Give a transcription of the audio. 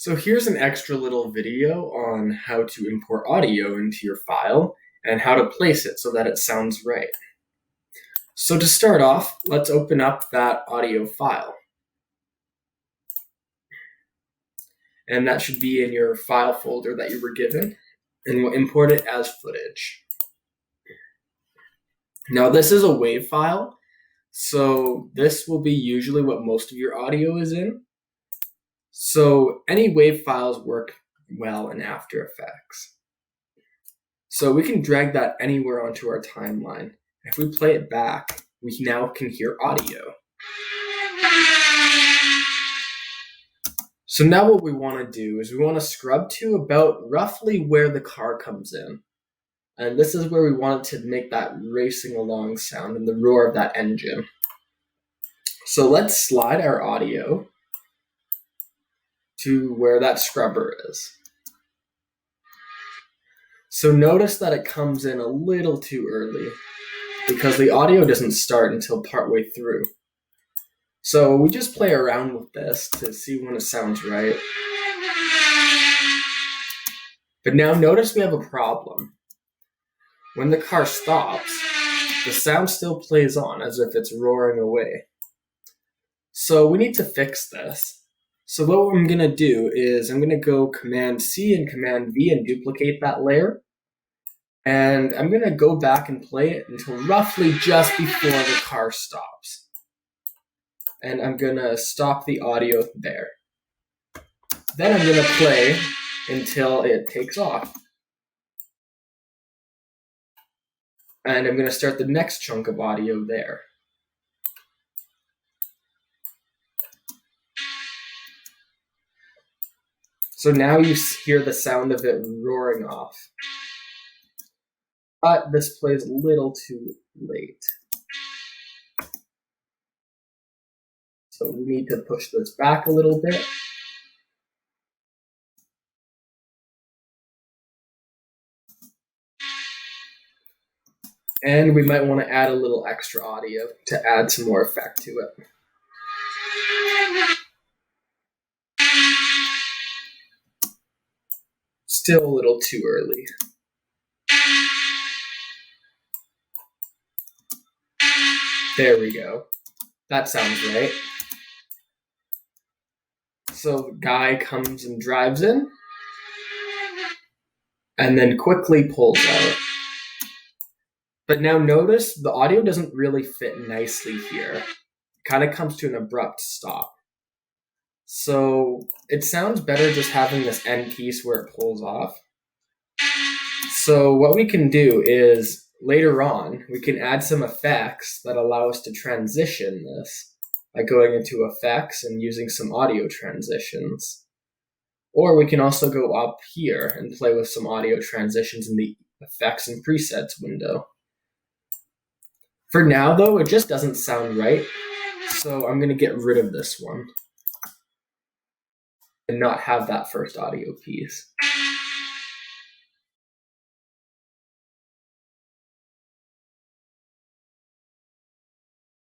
So here's an extra little video on how to import audio into your file and how to place it so that it sounds right. So to start off, let's open up that audio file. And that should be in your file folder that you were given, and we'll import it as footage. Now this is a WAV file, so this will be usually what most of your audio is in. So any WAV files work well in After Effects. So we can drag that anywhere onto our timeline. If we play it back, we now can hear audio. So now what we want to do is we want to scrub to about roughly where the car comes in. And this is where we want it to make that racing along sound and the roar of that engine. So let's slide our audio to where that scrubber is. So notice that it comes in a little too early because the audio doesn't start until partway through. So we just play around with this to see when it sounds right. But now notice we have a problem. When the car stops, the sound still plays on as if it's roaring away. So we need to fix this. So what I'm going to do is I'm going to go Command C and Command V and duplicate that layer. And I'm going to go back and play it until roughly just before the car stops. And I'm going to stop the audio there. Then I'm going to play until it takes off. And I'm going to start the next chunk of audio there. So now you hear the sound of it roaring off. But this plays a little too late. So we need to push this back a little bit. And we might want to add a little extra audio to add some more effect to it. Still a little too early. There we go. That sounds right. So the guy comes and drives in, and then quickly pulls out. But now notice the audio doesn't really fit nicely here. It kind of comes to an abrupt stop. So it sounds better just having this end piece where it pulls off. So what we can do is later on, we can add some effects that allow us to transition this by going into effects and using some audio transitions. Or we can also go up here and play with some audio transitions in the effects and presets window. For now though, it just doesn't sound right. So I'm going to get rid of this one and not have that first audio piece.